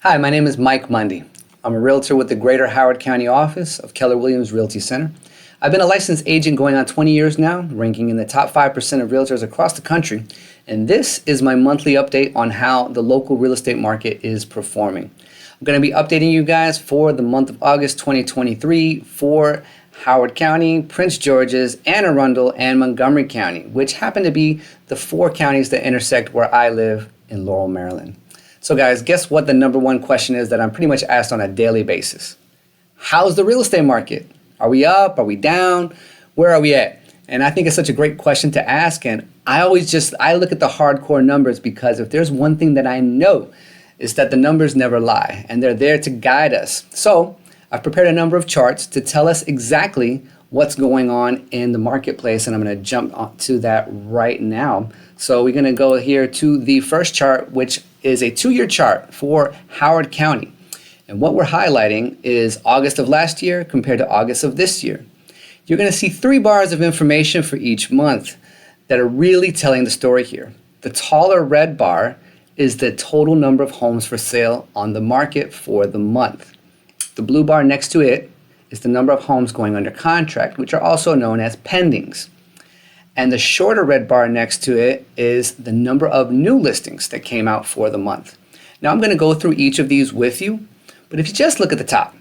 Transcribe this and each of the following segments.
Hi, my name is Mike Mundy. I'm a realtor with the Greater Howard County office of Keller Williams Realty Center. I've been a licensed agent going on 20 years now, ranking in the top 5% of realtors across the country. And this is my monthly update on how the local real estate market is performing. I'm going to be updating you guys for the month of August 2023 for Howard County, Prince George's, Anne Arundel, and Montgomery County, which happen to be the 4 counties that intersect where I live in Laurel, Maryland. So guys, guess what the number one question is that I'm pretty much asked on a daily basis? How's the real estate market? Are we up? Are we down? Where are we at? And I think it's such a great question to ask. And I look at the hardcore numbers, because if there's one thing that I know, is that the numbers never lie and they're there to guide us. So I've prepared a number of charts to tell us exactly what's going on in the marketplace, and I'm going to jump to that right now. So we're going to go here to the first chart, which is a 2-year chart for Howard County. And what we're highlighting is August of last year compared to August of this year. You're going to see 3 bars of information for each month that are really telling the story here. The taller red bar is the total number of homes for sale on the market for the month. The blue bar next to it is the number of homes going under contract, which are also known as pendings. And the shorter red bar next to it is the number of new listings that came out for the month. Now I'm going to go through each of these with you, but if you just look at the top,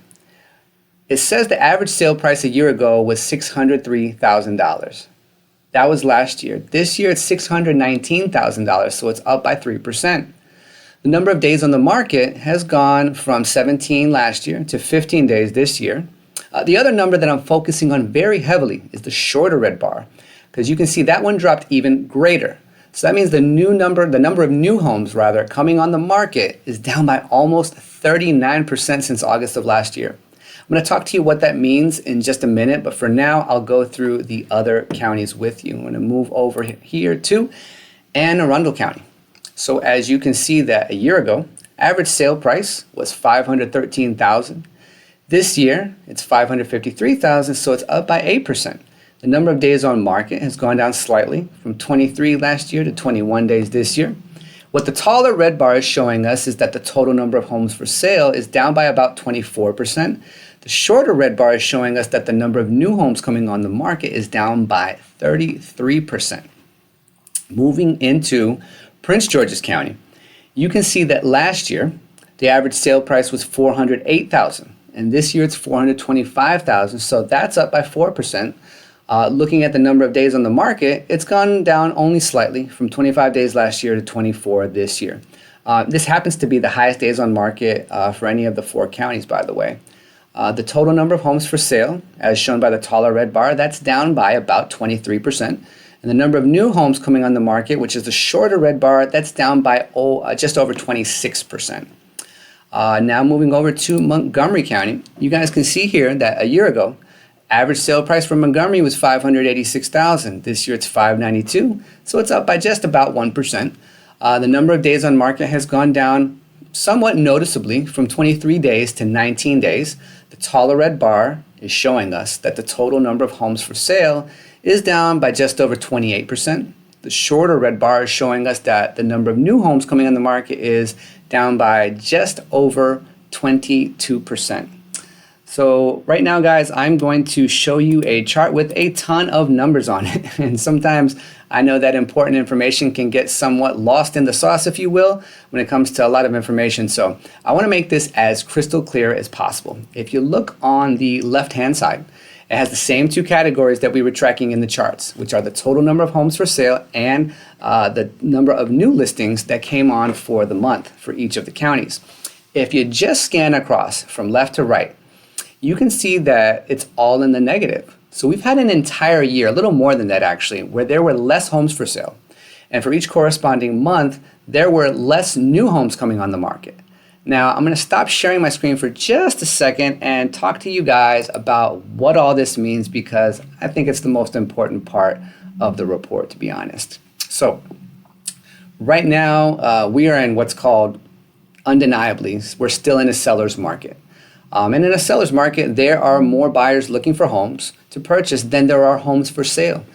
it says the average sale price a year ago was $603,000. That was last year. This year it's $619,000, so it's up by 3%. The number of days on the market has gone from 17 last year to 15 days this year. The other number that I'm focusing on very heavily is the shorter red bar, because you can see that one dropped even greater. So that means the number of new homes coming on the market is down by almost 39% since August of last year. I'm going to talk to you what that means in just a minute, but for now I'll go through the other counties with you. I'm going to move over here to Anne Arundel County. So as you can see that a year ago, average sale price was $513,000. This year, it's $553,000, so it's up by 8%. The number of days on market has gone down slightly from 23 last year to 21 days this year. What the taller red bar is showing us is that the total number of homes for sale is down by about 24%. The shorter red bar is showing us that the number of new homes coming on the market is down by 33%. Moving into Prince George's County, you can see that last year, the average sale price was $408,000. And this year it's $425,000, so that's up by 4%. Looking at the number of days on the market, it's gone down only slightly from 25 days last year to 24 this year. This happens to be the highest days on market for any of the 4 counties, by the way. The total number of homes for sale, as shown by the taller red bar, that's down by about 23%. And the number of new homes coming on the market, which is the shorter red bar, that's down by just over 26%. Now moving over to Montgomery County, you guys can see here that a year ago, average sale price for Montgomery was $586,000. This year it's $592,000, so it's up by just about 1%. The number of days on market has gone down somewhat noticeably from 23 days to 19 days. The taller red bar is showing us that the total number of homes for sale is down by just over 28%. The shorter red bar is showing us that the number of new homes coming on the market is down by just over 22%. So right now, guys, I'm going to show you a chart with a ton of numbers on it. And sometimes I know that important information can get somewhat lost in the sauce, if you will, when it comes to a lot of information. So I want to make this as crystal clear as possible. If you look on the left-hand side, it has the same 2 categories that we were tracking in the charts, which are the total number of homes for sale and the number of new listings that came on for the month for each of the counties. If you just scan across from left to right, you can see that it's all in the negative. So we've had an entire year, a little more than that actually, where there were less homes for sale. And for each corresponding month, there were less new homes coming on the market. Now, I'm going to stop sharing my screen for just a second and talk to you guys about what all this means, because I think it's the most important part of the report, to be honest. So right now, we are in what's called, undeniably, we're still in a seller's market. And in a seller's market, there are more buyers looking for homes to purchase than there are homes for sale.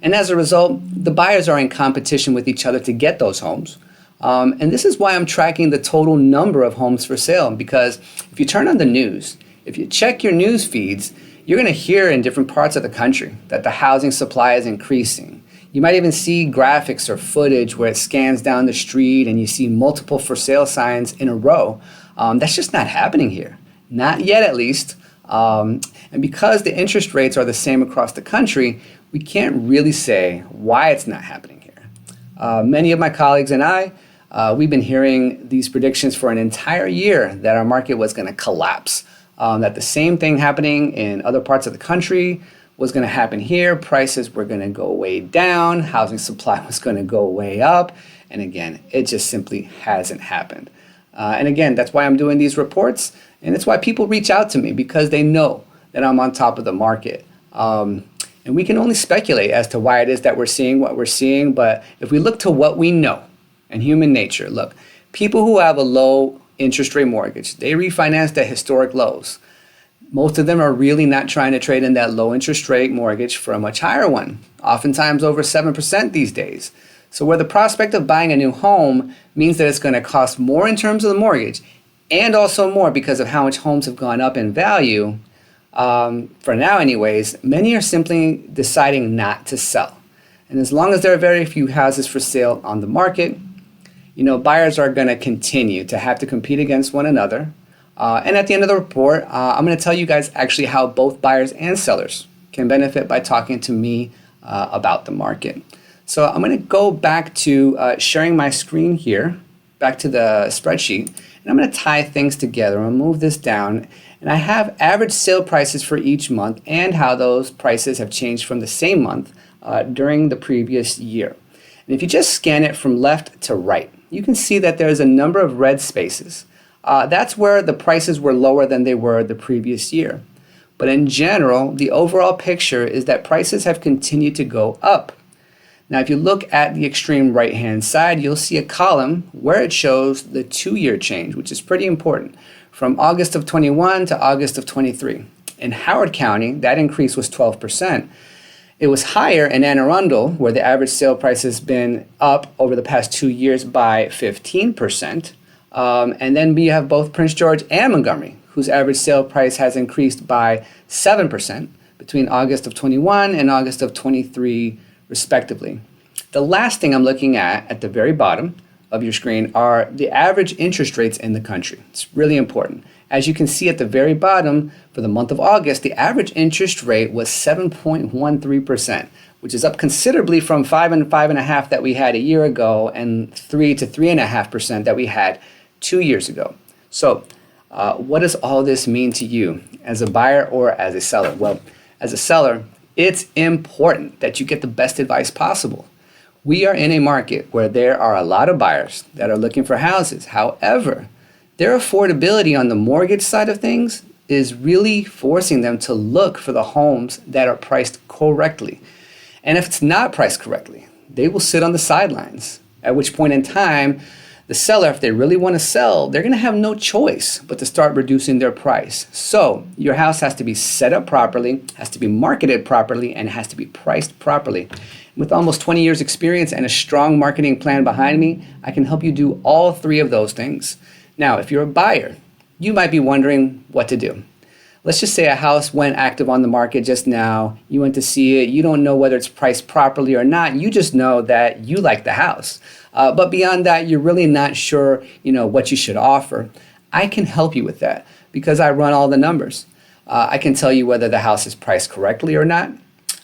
And as a result, the buyers are in competition with each other to get those homes. And this is why I'm tracking the total number of homes for sale, because if you turn on the news, if you check your news feeds, you're going to hear in different parts of the country that the housing supply is increasing. You might even see graphics or footage where it scans down the street and you see multiple for sale signs in a row. That's just not happening here. Not yet, at least. And because the interest rates are the same across the country, we can't really say why it's not happening here. Many of my colleagues and I, we've been hearing these predictions for an entire year that our market was going to collapse, that the same thing happening in other parts of the country was going to happen here. Prices were going to go way down. Housing supply was going to go way up. And again, it just simply hasn't happened. And again, that's why I'm doing these reports. And it's why people reach out to me, because they know that I'm on top of the market. And we can only speculate as to why it is that we're seeing what we're seeing. But if we look to what we know and human nature, look, people who have a low interest rate mortgage, they refinanced at historic lows. Most of them are really not trying to trade in that low interest rate mortgage for a much higher one, oftentimes over 7% these days. So where the prospect of buying a new home means that it's going to cost more in terms of the mortgage, and also more because of how much homes have gone up in value, for now anyways, many are simply deciding not to sell. And as long as there are very few houses for sale on the market, buyers are going to continue to have to compete against one another. And at the end of the report, I'm going to tell you guys actually how both buyers and sellers can benefit by talking to me about the market. So I'm going to go back to sharing my screen here, back to the spreadsheet, and I'm going to tie things together. I'm going to move this down, and I have average sale prices for each month and how those prices have changed from the same month during the previous year. And if you just scan it from left to right, you can see that there's a number of red spaces. That's where the prices were lower than they were the previous year. But in general, the overall picture is that prices have continued to go up. Now, if you look at the extreme right-hand side, you'll see a column where it shows the 2-year change, which is pretty important, from August of 21 to August of 23. In Howard County, that increase was 12%. It was higher in Arundel, where the average sale price has been up over the past 2 years by 15%. And then we have both Prince George and Montgomery, whose average sale price has increased by 7% between August of 21 and August of 23, respectively. The last thing I'm looking at the very bottom of your screen, are the average interest rates in the country. It's really important. As you can see at the very bottom, for the month of August, the average interest rate was 7.13%, which is up considerably from 5 and 5.5% that we had a year ago, and 3 to 3.5% that we had 2 years ago. So what does all this mean to you as a buyer or as a seller? Well, as a seller, it's important that you get the best advice possible. We are in a market where there are a lot of buyers that are looking for houses. However, their affordability on the mortgage side of things is really forcing them to look for the homes that are priced correctly. And if it's not priced correctly, they will sit on the sidelines, at which point in time, the seller, if they really want to sell, they're going to have no choice but to start reducing their price. So your house has to be set up properly, has to be marketed properly, and has to be priced properly. With almost 20 years experience and a strong marketing plan behind me, I can help you do all three of those things. Now, if you're a buyer, you might be wondering what to do. Let's just say a house went active on the market just now. You went to see it. You don't know whether it's priced properly or not. You just know that you like the house. But beyond that, you're really not sure, what you should offer. I can help you with that because I run all the numbers. I can tell you whether the house is priced correctly or not.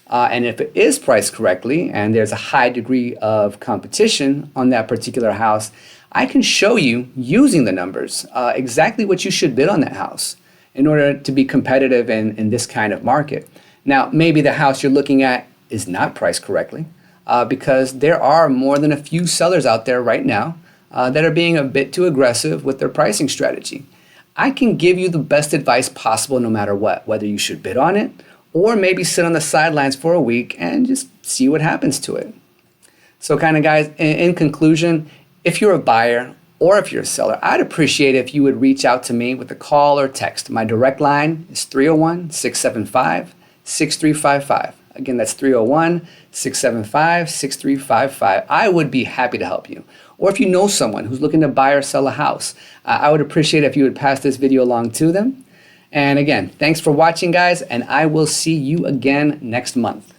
And if it is priced correctly and there's a high degree of competition on that particular house, I can show you using the numbers exactly what you should bid on that house in order to be competitive in this kind of market. Now, maybe the house you're looking at is not priced correctly because there are more than a few sellers out there right now that are being a bit too aggressive with their pricing strategy. I can give you the best advice possible no matter what, whether you should bid on it or maybe sit on the sidelines for a week and just see what happens to it. So guys, in conclusion, if you're a buyer or if you're a seller, I'd appreciate it if you would reach out to me with a call or text. My direct line is 301-675-6355. Again, that's 301-675-6355. I would be happy to help you. Or if you know someone who's looking to buy or sell a house, I would appreciate it if you would pass this video along to them. And again, thanks for watching, guys, and I will see you again next month.